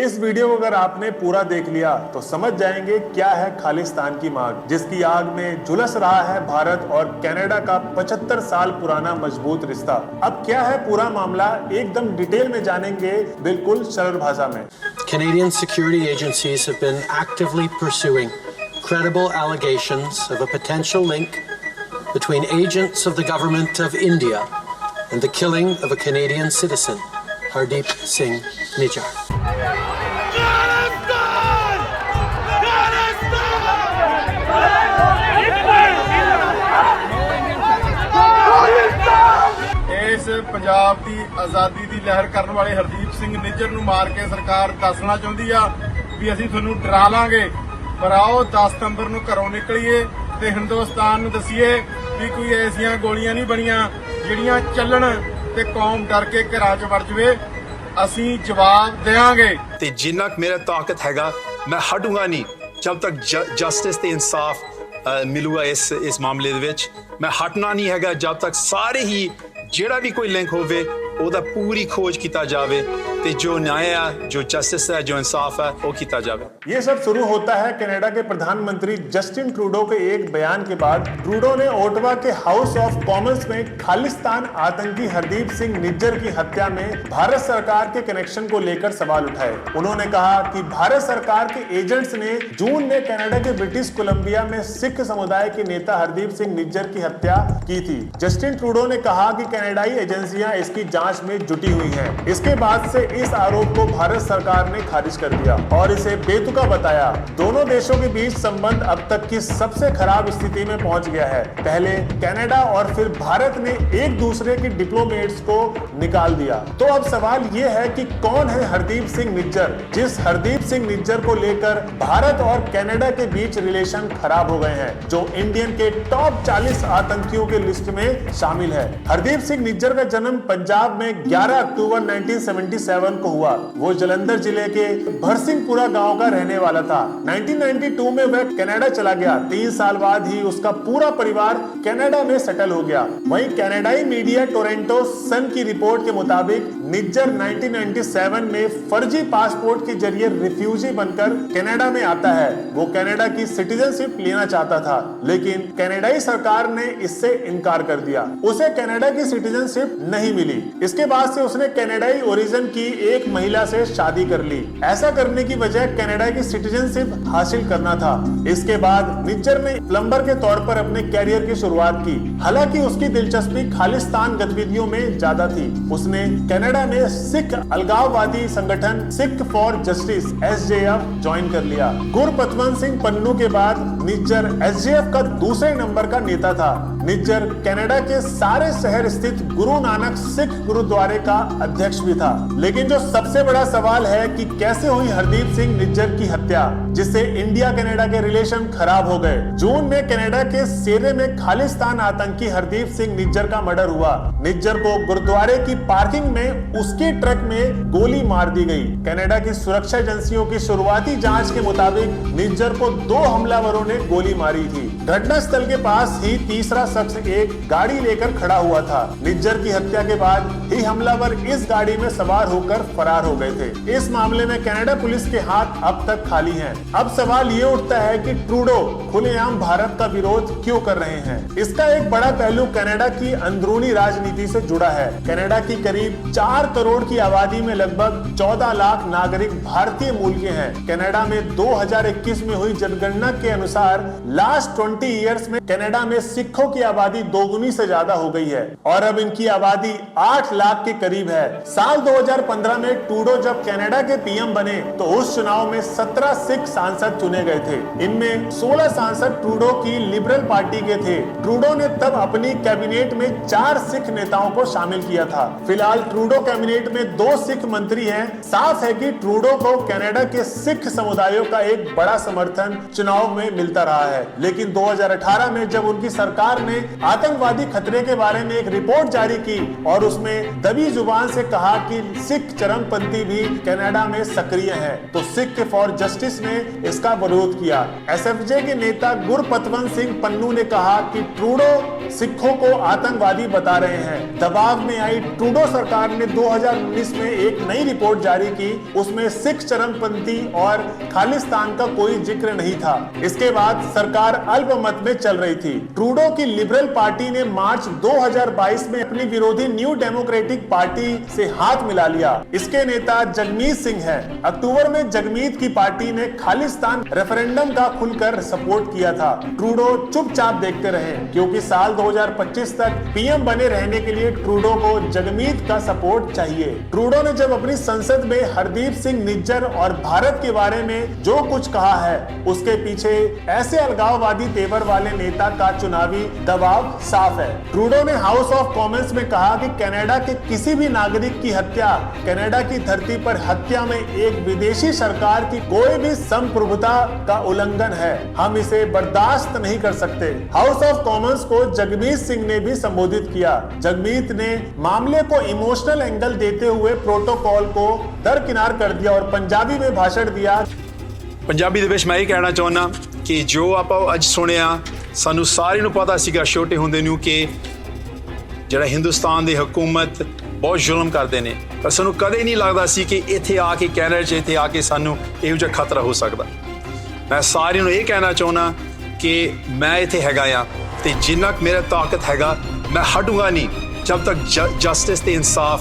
इस वीडियो को अगर आपने पूरा देख लिया तो समझ जाएंगे क्या है खालिस्तान की मांग, जिसकी आग में झुलस रहा है भारत और कनाडा का 75 साल पुराना मजबूत रिश्ता। अब क्या है पूरा मामला, एकदम डिटेल में जानेंगे, बिल्कुल सरल भाषा में। Canadian security agencies have been actively pursuing credible allegations of a potential link between agents of the government of India and the killing of a Canadian citizen, Hardeep Singh Nijjar. इस पंजाब की आज़ादी की लहर करने वाले हरदीप सिंह निज्जर नूं मार के सरकार दसना चाहती आ भी असीं तुहानूं डरा लांगे, पर आओ 10 सितंबर नूं घरों निकलीए ते हिंदुस्तान नूं दसीए भी कोई ऐसियां गोलियां नहीं बणियां जिहड़ियां ਚੱਲਣ ते कौम डर के घरां 'च वड़ जावे। असीं जवाब देंगे ते जिन्ना मेरा ताकत हैगा मैं हटूंगा नहीं जब तक जस्टिस ते इंसाफ मिलूगा इस मामले दे विच। मैं हटना नहीं हैगा जब तक सारे ही ਜਿਹੜਾ भी कोई लिंक होवे ਉਹਦਾ पूरी खोज किया जावे ते जो न्याय है, जो जस्टिस है, जो इंसाफ है वो किया जावे। ये सब शुरू होता है कनाडा के प्रधानमंत्री जस्टिन ट्रूडो के एक बयान के बाद। ट्रूडो ने ओटावा के हाउस ऑफ कॉमन्स में खालिस्तान आतंकी हरदीप सिंह निज्जर की हत्या में भारत सरकार के कनेक्शन को लेकर सवाल उठाए। उन्होंने कहा कि भारत सरकार के एजेंट्स ने जून में कनाडा के ब्रिटिश कोलंबिया में सिख समुदाय के नेता हरदीप सिंह निज्जर की हत्या की थी। जस्टिन ट्रूडो ने कहा कि कनाडाई एजेंसियां इसकी जांच में जुटी हुई हैं। इसके बाद से इस आरोप को भारत सरकार ने खारिज कर दिया और इसे बेतुका बताया। दोनों देशों के बीच संबंध अब तक की सबसे खराब स्थिति में पहुंच गया है। पहले कनाडा और फिर भारत ने एक दूसरे के डिप्लोमेट्स को निकाल दिया। तो अब सवाल ये है कि कौन है हरदीप सिंह निज्जर, जिस हरदीप सिंह निज्जर को लेकर भारत और कनाडा के बीच रिलेशन खराब हो गए हैं, जो इंडियन के टॉप 40 आतंकियों के लिस्ट में शामिल है। हरदीप सिंह निज्जर का जन्म पंजाब में 11 अक्टूबर 1977 को हुआ। वो जलंधर जिले के भरसिंहपुरा गांव का रहने वाला था। 1992 में वह कनाडा चला गया। 3 साल बाद ही उसका पूरा परिवार कनाडा में सेटल हो गया। वहीं कनाडाई मीडिया टोरंटो सन की रिपोर्ट के मुताबिक निज्जर 1997 में फर्जी पासपोर्ट के जरिए रिफ्यूजी बनकर कनाडा में आता है। वो कनाडा की सिटीजनशिप लेना चाहता था, लेकिन कनाडाई सरकार ने इससे इनकार कर दिया। उसे कनाडा की सिटीजनशिप नहीं मिली। इसके बाद से उसने कनाडाई ओरिजिन की एक महिला से शादी कर ली। ऐसा करने की वजह कनाडा की सिटीजनशिप हासिल करना था। इसके बाद निज्जर ने प्लम्बर के तौर पर अपने कैरियर की शुरुआत की। हालांकि उसकी दिलचस्पी खालिस्तान गतिविधियों में ज्यादा थी। उसने कनाडा में सिख अलगाववादी संगठन Sikh for justice SJF join कर लिया। गुरपतवंत सिंह पन्नू के बाद निज्जर SJF का दूसरे नंबर का नेता था। निज्जर कनाडा के सारे शहर स्थित गुरु नानक सिख गुरुद्वारे का अध्यक्ष भी था। लेकिन जो सबसे बड़ा सवाल है कि कैसे हुई हरदीप सिंह निज्जर की हत्या, जिससे इंडिया कनाडा के रिलेशन खराब हो गए। जून में कनाडा के सेरे में खालिस्तान आतंकी हरदीप सिंह निज्जर का मर्डर हुआ। निज्जर को गुरुद्वारे की पार्किंग में उसके ट्रक में गोली मार दी गई। कनाडा की सुरक्षा एजेंसियों की शुरुआती जांच के मुताबिक निज्जर को 2 हमलावरों ने गोली मारी थी। घटनास्थल के पास ही तीसरा शख्स एक गाड़ी लेकर खड़ा हुआ था। निज्जर की हत्या के बाद ही हमलावर इस गाड़ी में सवार होकर फरार हो गए थे। इस मामले में कनाडा पुलिस के हाथ अब तक खाली हैं। अब सवाल ये उठता है कि ट्रूडो खुलेआम भारत का विरोध क्यों कर रहे हैं। इसका एक बड़ा पहलू कनाडा की अंदरूनी राजनीति से जुड़ा है। कनाडा की करीब 4 करोड़ की आबादी में लगभग 14 लाख नागरिक भारतीय मूल के हैं। कनाडा में 2021 में हुई जनगणना के अनुसार लास्ट 20 ईयर्स में कनाडा में सिखों की आबादी दोगुनी से ज्यादा हो गई है और अब इनकी आबादी 8 लाख के करीब है। साल 2015 में ट्रूडो जब कनाडा के PM बने तो उस चुनाव में 17 सिख सांसद चुने गए थे। इनमें 16 सांसद ट्रूडो की लिबरल पार्टी के थे। ट्रूडो ने तब अपनी कैबिनेट में 4 सिख नेताओं को शामिल किया था। फिलहाल ट्रूडो कैबिनेट में 2 सिख मंत्री हैं। साफ है कि ट्रूडो को कनाडा के सिख समुदायों का एक बड़ा समर्थन चुनाव में मिलता रहा है। लेकिन 2018 में जब उनकी सरकार ने आतंकवादी खतरे के बारे में एक रिपोर्ट जारी की और उसमें दबी जुबान से कहा कि सिख चरमपंथी भी कनाडा में सक्रिय हैं, तो सिख फॉर जस्टिस ने इसका विरोध किया। SFJ के नेता गुरपतवंत सिंह पन्नू ने कहा कि ट्रूडो सिखों को आतंकवादी बता रहे हैं। दबाव में आई ट्रूडो सरकार ने 2019 में एक नई रिपोर्ट जारी की, उसमें सिख चरमपंथी और खालिस्तान का कोई जिक्र नहीं था। इसके बाद सरकार अल्पमत में चल रही थी। ट्रूडो की लिबरल पार्टी ने मार्च 2022 में अपनी विरोधी न्यू डेमोक्रेटिक पार्टी से हाथ मिला लिया। इसके नेता जगमीत सिंह है। अक्टूबर में जगमीत की पार्टी ने खालिस्तान रेफरेंडम का खुलकर सपोर्ट किया था। ट्रूडो चुपचाप देखते रहे, क्योंकि साल 2025 तक पीएम बने रहने के लिए ट्रूडो को जगमीत का सपोर्ट चाहिए। ट्रूडो ने जब अपनी संसद में हरदीप सिंह निज्जर और भारत के बारे में जो कुछ कहा है, उसके पीछे ऐसे अलगाववादी तेवर वाले नेता का चुनावी दबाव साफ है। ट्रूडो ने हाउस ऑफ कॉमन्स में कहा कि कनाडा के किसी भी नागरिक की हत्या कनाडा की धरती पर हत्या में एक विदेशी सरकार की कोई भी संप्रभुता का उल्लंघन है। हम इसे बर्दाश्त नहीं कर सकते। हाउस ऑफ कॉमन्स को जगमीत सिंह ने भी संबोधित किया। जगमीत ने मामले को इमोशनल एंगल देते हुए प्रोटोकॉल को दरकिनार कर दिया और पंजाबी में भाषण दिया। पंजाबी ਦੇ ਵਿੱਚ ਮੈਂ ਇਹ ਕਹਿਣਾ ਚਾਹੁੰਦਾ ਕਿ ਜੋ ਆਪਾਂ ਅੱਜ ਸੁਣਿਆ, ਸਾਨੂੰ ਸਾਰਿਆਂ ਨੂੰ ਪਤਾ ਸੀਗਾ ਛੋਟੇ ਹੁੰਦੇ ਨੂੰ ਕਿ ਜਿਹੜਾ ਹਿੰਦੁਸਤਾਨ ਦੀ ਹਕੂਮਤ ਬਹੁਤ ਜ਼ੁਲਮ ਕਰਦੇ ਨੇ, ਪਰ ਸਾਨੂੰ ਕਦੇ ਨਹੀਂ ਲੱਗਦਾ ਸੀ ਕਿ ਇੱਥੇ ਆ ਕੇ ਕੈਨੇਡਾ 'ਚ ਇੱਥੇ ਆ ਕੇ ਸਾਨੂੰ ਇਹੋ ਜਿਹਾ ਖਤਰਾ ਹੋ ਸਕਦਾ। ਮੈਂ ਸਾਰਿਆਂ ਨੂੰ ਇਹ ਕਹਿਣਾ ਚਾਹੁੰਦਾ ਕਿ ਮੈਂ ਇੱਥੇ ਹੈਗਾ ਆ ਤੇ ਜਿੰਨਾ ਕੁ ਮੇਰਾ ਤਾਕਤ ਹੈਗਾ, ਮੈਂ ਹਟੂੰਗਾ ਨਹੀਂ ਜਦ ਤੱਕ ਜਸਟਿਸ ਤੇ ਇਨਸਾਫ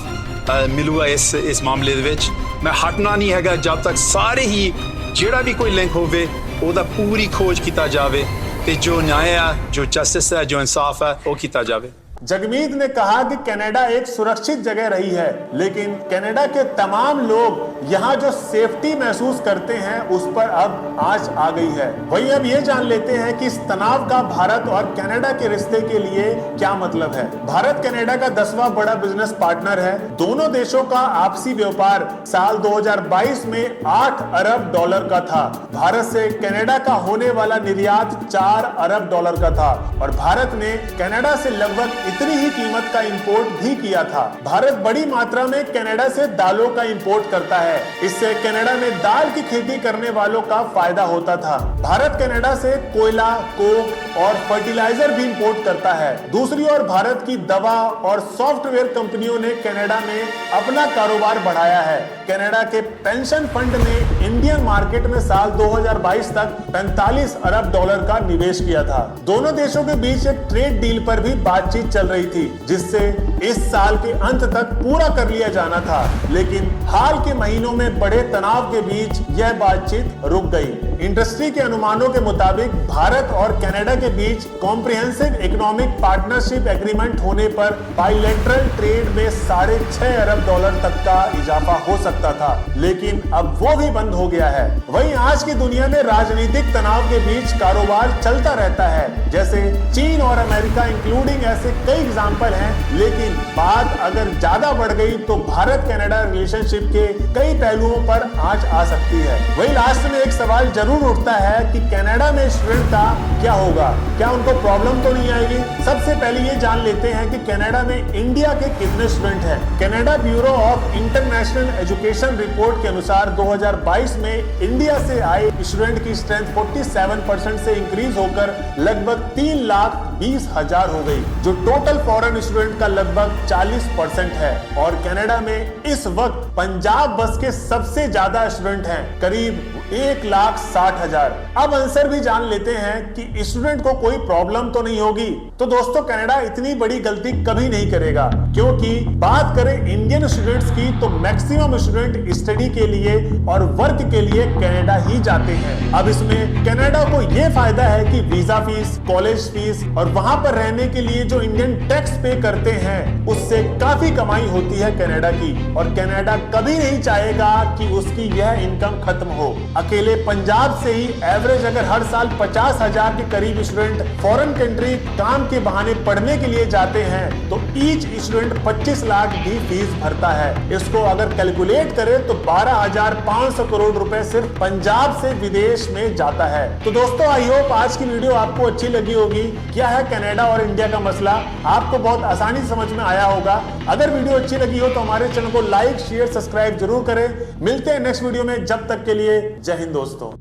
ਮਿਲੂਗਾ ਇਸ ਮਾਮਲੇ ਦੇ ਵਿੱਚ। ਮੈਂ ਹਟਣਾ ਨਹੀਂ ਹੈਗਾ ਜਦ ਤੱਕ ਸਾਰੇ ਹੀ ਜਿਹੜਾ ਵੀ ਕੋਈ ਲਿੰਕ ਹੋਵੇ ਉਹਦਾ ਪੂਰੀ ਖੋਜ ਕੀਤਾ ਜਾਵੇ ਤੇ ਜੋ ਨਿਆਂ ਆ, ਜੋ ਜਸਟਿਸ ਹੈ, ਜੋ ਇਨਸਾਫ ਹੈ, ਉਹ ਕੀਤਾ ਜਾਵੇ। जगमीत ने कहा कि कनाडा एक सुरक्षित जगह रही है, लेकिन कनाडा के तमाम लोग यहाँ जो सेफ्टी महसूस करते हैं उस पर अब आंच आ गई है। वहीं अब ये जान लेते हैं कि इस तनाव का भारत और कनाडा के रिश्ते के लिए क्या मतलब है। भारत कनाडा का 10वां बड़ा बिजनेस पार्टनर है। दोनों देशों का आपसी व्यापार साल 2022 में $8 अरब का था। भारत से कनाडा का होने वाला निर्यात $4 अरब का था और भारत ने कनाडा से लगभग इतनी ही कीमत का इंपोर्ट भी किया था। भारत बड़ी मात्रा में कनाडा से दालों का इंपोर्ट करता है। इससे कनाडा में दाल की खेती करने वालों का फायदा होता था। भारत कनाडा से कोयला, कोक और फर्टिलाइजर भी इंपोर्ट करता है। दूसरी ओर भारत की दवा और सॉफ्टवेयर कंपनियों ने कनाडा में अपना कारोबार बढ़ाया है। कनाडा के पेंशन फंड ने इंडियन मार्केट में साल 2022 तक $45 अरब का निवेश किया था। दोनों देशों के बीच एक ट्रेड डील पर भी बातचीत चल रही थी, जिससे इस साल के अंत तक पूरा कर लिया जाना था, लेकिन हाल के महीनों में बड़े तनाव के बीच यह बातचीत रुक गई। इंडस्ट्री के अनुमानों के मुताबिक भारत और कनाडा के बीच कॉम्प्रिहेंसिव इकोनॉमिक पार्टनरशिप एग्रीमेंट होने पर बाइलेटरल ट्रेड में $6.5 अरब तक का इजाफा हो सकता था, लेकिन अब वो भी बंद हो गया है। वहीं आज की दुनिया में राजनीतिक तनाव के बीच कारोबार चलता रहता है, जैसे चीन और अमेरिका इंक्लूडिंग ऐसे कई एग्जाम्पल हैं, लेकिन बात अगर ज्यादा बढ़ गई तो भारत कनाडा रिलेशनशिप के कई पहलुओं पर आंच आ सकती है। वहीं लास्ट में एक सवाल जरूर उठता है कि कनाडा में स्टूडेंट का क्या होगा, क्या उनको प्रॉब्लम तो नहीं आएगी। सबसे पहले ये जान लेते हैं कि कनाडा में इंडिया के कितने स्टूडेंट हैं। Canada bureau of international education report के अनुसार 2022 में इंडिया से आए स्टूडेंट की स्ट्रेंथ 47% से इंक्रीज होकर लगभग 3,20,000 हो गई, जो टोटल फॉरेन स्टूडेंट का लगभग 40% है। और कनाडा में इस वक्त पंजाब बस के सबसे ज्यादा स्टूडेंट हैं, करीब 1,60,000। अब आंसर भी जान लेते हैं कि स्टूडेंट को कोई प्रॉब्लम तो नहीं होगी। तो दोस्तों, कनाडा इतनी बड़ी गलती कभी नहीं करेगा, क्योंकि बात करें इंडियन स्टूडेंट्स की तो मैक्सिमम स्टूडेंट स्टडी के लिए और वर्क के लिए कनाडा ही जाते हैं। अब इसमें कनाडा को यह फायदा है कि वीजा फीस, कॉलेज फीस और वहां पर रहने के लिए जो इंडियन टैक्स पे करते हैं, उससे काफी कमाई होती है कनाडा की, और कनाडा कभी नहीं चाहेगा कि उसकी यह इनकम खत्म हो। अकेले पंजाब से ही एवरेज अगर हर साल 50,000 के करीब स्टूडेंट फॉरेन कंट्री काम के बहाने पढ़ने के लिए जाते हैं, तो ईच स्टूडेंट 25 लाख भी फीस भरता है। इसको अगर कैलकुलेट करें तो 12,500 करोड़ रुपए सिर्फ पंजाब से विदेश में जाता है। तो दोस्तों, आई होप आज की वीडियो आपको अच्छी लगी होगी। क्या है कनाडा और इंडिया का मसला, आपको बहुत आसानी से समझ में आया होगा। अगर वीडियो अच्छी लगी हो तो हमारे चैनल को लाइक, शेयर, सब्सक्राइब जरूर करें। मिलते हैं नेक्स्ट वीडियो में, जब तक के लिए जय हिंद दोस्तों।